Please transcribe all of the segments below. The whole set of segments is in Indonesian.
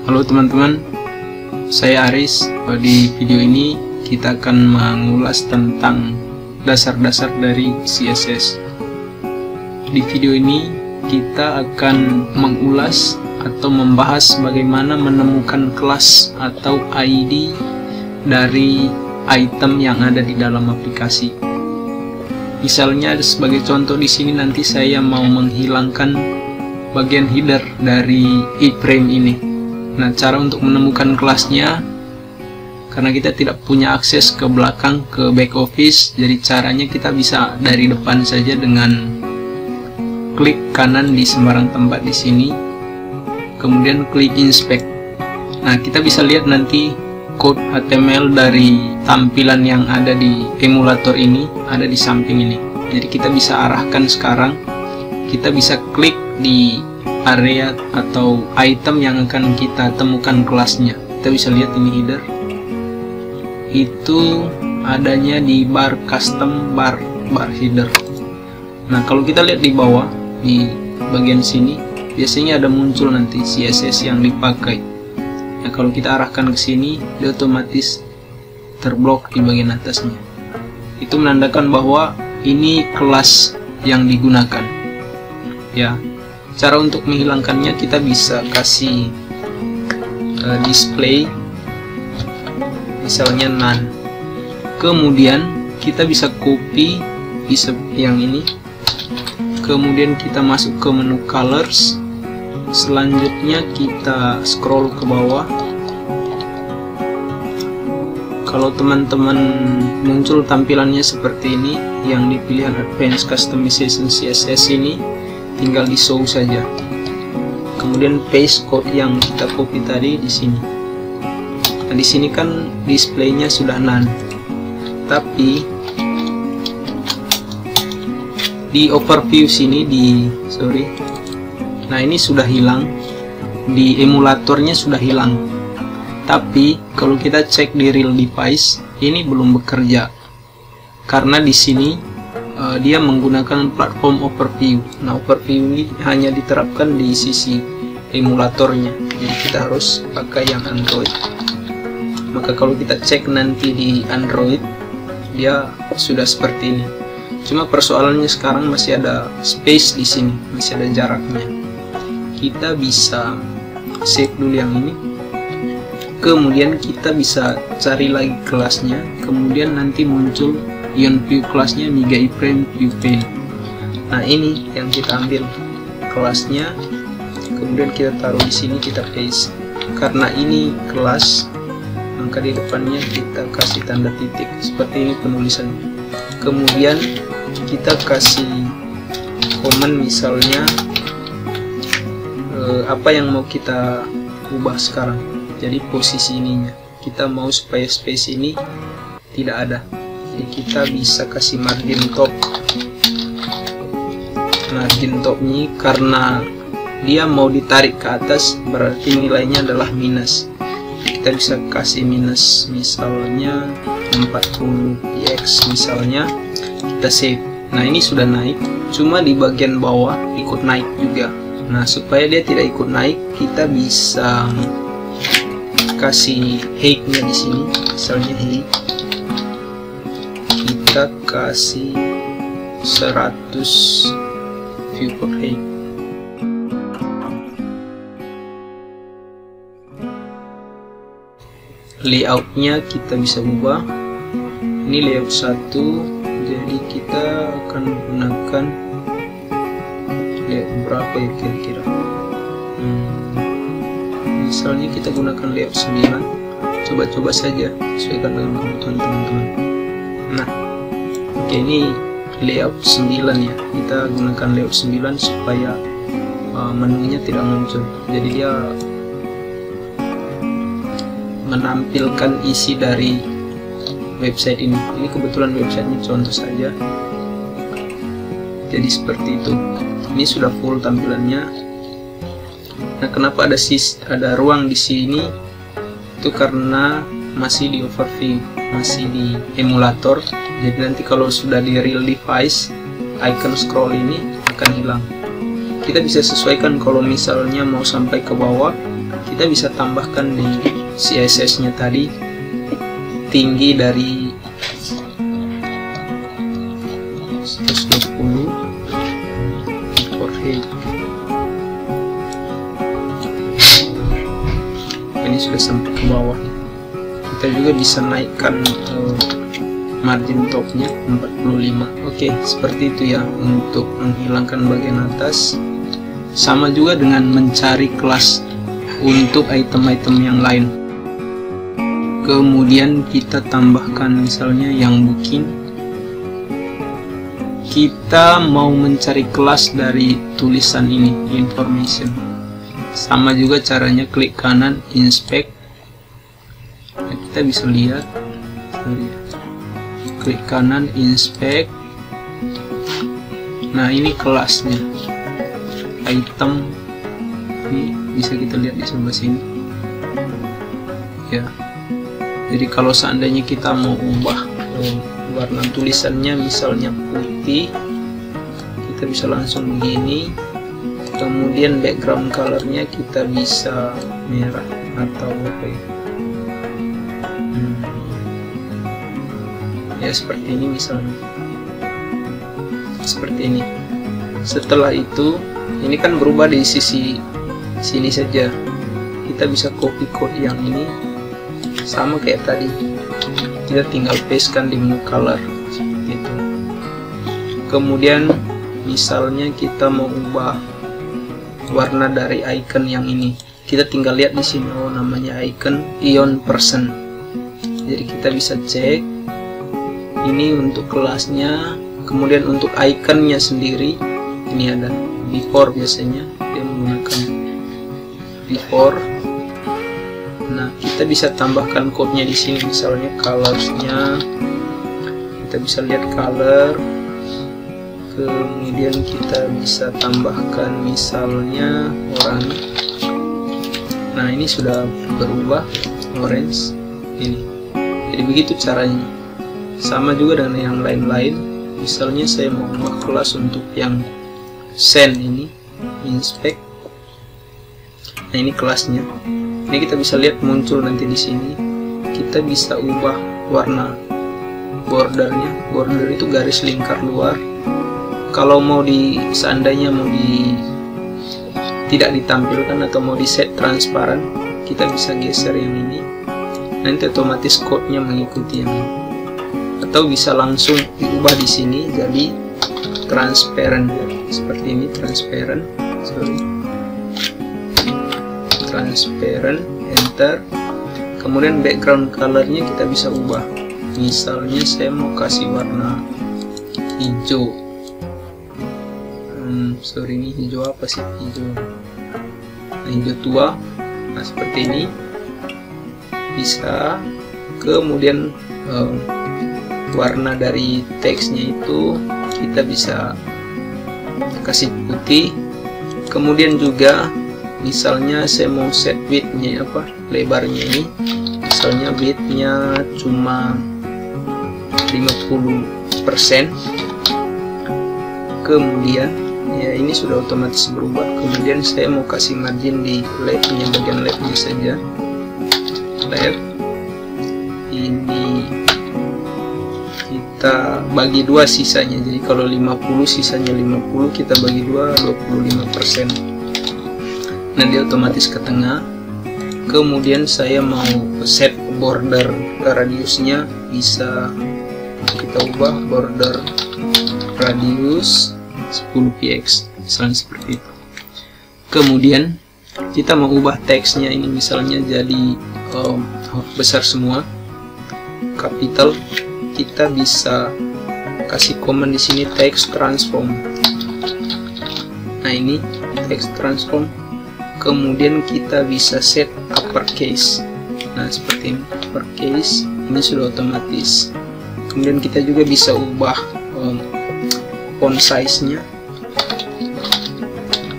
Halo teman-teman, saya Aris. Di video ini kita akan mengulas tentang dasar-dasar dari CSS. Di video ini kita akan mengulas atau membahas bagaimana menemukan kelas atau ID dari item yang ada di dalam aplikasi. Misalnya sebagai contoh di sini nanti saya mau menghilangkan bagian header dari iframe ini. Nah, cara untuk menemukan kelasnya, karena kita tidak punya akses ke belakang, ke back office, jadi caranya kita bisa dari depan saja dengan klik kanan di sembarang tempat di sini, kemudian klik inspect. Nah, kita bisa lihat nanti code HTML dari tampilan yang ada di emulator ini ada di samping ini. Jadi kita bisa arahkan sekarang, kita bisa klik di area atau item yang akan kita temukan kelasnya. Kita bisa lihat ini header, itu adanya di bar custom bar header. Nah, kalau kita lihat di bawah di bagian sini biasanya ada muncul nanti CSS yang dipakai. Nah, kalau kita arahkan ke sini dia otomatis terblok di bagian atasnya. Itu menandakan bahwa ini kelas yang digunakan. Ya, cara untuk menghilangkannya kita bisa kasih display misalnya none. Kemudian kita bisa copy yang ini, kemudian kita masuk ke menu colors, selanjutnya kita scroll ke bawah. Kalau teman-teman muncul tampilannya seperti ini, yang di pilihan advanced customization CSS ini tinggal di show saja, kemudian paste code yang kita copy tadi di sini. Nah, di sini kan displaynya sudah none, tapi di overview sini nah ini sudah hilang, di emulatornya sudah hilang. Tapi kalau kita cek di real device ini belum bekerja, karena di sini dia menggunakan platform overview. Nah, overview ini hanya diterapkan di sisi emulatornya, jadi kita harus pakai yang Android. Maka kalau kita cek nanti di Android dia sudah seperti ini. Cuma persoalannya sekarang masih ada space di sini, masih ada jaraknya. Kita bisa save dulu yang ini, kemudian kita bisa cari lagi kelasnya, kemudian nanti muncul ion view kelasnya Miga iframe view pane. Nah, ini yang kita ambil kelasnya, kemudian kita taruh di sini, kita paste. Karena ini kelas, maka di depannya kita kasih tanda titik seperti ini penulisannya. Kemudian kita kasih komen misalnya apa yang mau kita ubah sekarang. Jadi posisi ininya kita mau supaya space ini tidak ada, jadi kita bisa kasih margin top. Margin top ini karena dia mau ditarik ke atas berarti nilainya adalah minus. Kita bisa kasih minus misalnya 40 px misalnya, kita save. Nah, ini sudah naik, cuma di bagian bawah ikut naik juga. Nah, supaya dia tidak ikut naik, kita bisa kasih height-nya di sini, misalnya height kita kasih 100 viewport height. Layoutnya kita bisa ubah. Ini layout 1, jadi kita akan menggunakan layout berapa ya kira-kira. Misalnya kita gunakan layout 9, coba-coba saja sesuaikan dengan kebutuhan teman-teman. Nah, oke, ini layout 9 ya, kita gunakan layout 9 supaya menunya tidak muncul, jadi dia menampilkan isi dari website ini. Ini kebetulan websitenya contoh saja, jadi seperti itu. Ini sudah full tampilannya. Nah, kenapa ada ruang di sini? Itu karena masih di overview, masih di emulator. Jadi nanti kalau sudah di real device icon scroll ini akan hilang. Kita bisa sesuaikan, kalau misalnya mau sampai ke bawah, kita bisa tambahkan di CSS nya tadi tinggi dari 120 overhead. Ini sudah sampai ke bawah. Kita juga bisa naikkan margin topnya 45. Oke, seperti itu ya untuk menghilangkan bagian atas. Sama juga dengan mencari kelas untuk item-item yang lain. Kemudian kita tambahkan misalnya yang booking. Kita mau mencari kelas dari tulisan ini, information. Sama juga caranya, klik kanan, inspect. Nah, kita bisa lihat, klik kanan, inspect. Nah, ini kelasnya, item. Ini bisa kita lihat di sebelah sini ya. Jadi kalau seandainya kita mau ubah warna tulisannya misalnya putih, kita bisa langsung begini. Kemudian background colornya kita bisa merah atau apa ya, ya seperti ini misalnya, seperti ini. Setelah itu, ini kan berubah di sisi sini saja. Kita bisa copy code yang ini, sama kayak tadi, kita tinggal pastekan di menu color seperti itu. Kemudian misalnya kita mau ubah warna dari icon yang ini, kita tinggal lihat di sini, oh namanya icon Ion Person. Jadi kita bisa cek ini untuk kelasnya. Kemudian untuk iconnya sendiri, ini ada before, biasanya dia menggunakan before. Nah, kita bisa tambahkan code-nya di sini, misalnya colors-nya. Kita bisa lihat color. Kemudian kita bisa tambahkan misalnya oranye. Nah, ini sudah berubah orange ini. Jadi begitu caranya. Sama juga dengan yang lain-lain. Misalnya saya mau ubah kelas untuk yang send ini, inspect. Nah, ini kelasnya. Ini kita bisa lihat muncul nanti di sini. Kita bisa ubah warna bordernya. Border itu garis lingkar luar. Kalau mau seandainya mau tidak ditampilkan atau mau di set transparan, kita bisa geser yang ini. Nanti otomatis code-nya mengikuti yang ini. Atau bisa langsung diubah di sini jadi transparent, seperti ini, transparent. Transparent, enter. Kemudian background colornya kita bisa ubah. Misalnya saya mau kasih warna hijau. Ini hijau apa sih? Hijau. Nah, hijau tua. Nah, seperti ini bisa. Kemudian warna dari teksnya itu kita bisa kasih putih. Kemudian juga misalnya saya mau set width-nya apa, lebarnya ini, misalnya width-nya cuma 50%. Kemudian ya ini sudah otomatis berubah. Kemudian saya mau kasih margin di left-nya, bagian left-nya saja, left. Ini kita bagi dua sisanya, jadi kalau 50 sisanya 50, kita bagi dua, 25%. Nah, dia otomatis ke tengah. Kemudian saya mau set border radiusnya, bisa kita ubah border radius 10 px, misalnya seperti itu. Kemudian kita mau ubah teksnya ini, misalnya jadi besar semua, capital. Kita bisa kasih command di sini text transform. Nah, ini text transform. Kemudian kita bisa set uppercase. Nah, seperti ini, uppercase. Ini sudah otomatis. Kemudian kita juga bisa ubah font size-nya,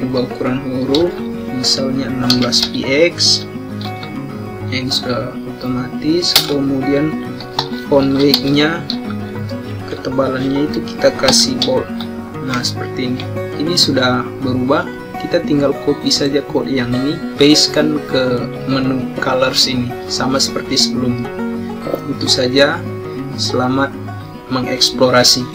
ubah ukuran huruf, misalnya 16 px. Ini sudah otomatis. Kemudian font weight-nya, ketebalannya itu kita kasih bold. Nah, seperti ini sudah berubah. Kita tinggal copy saja code yang ini, pastekan ke menu colors ini, sama seperti sebelumnya. Itu saja. Selamat mengeksplorasi.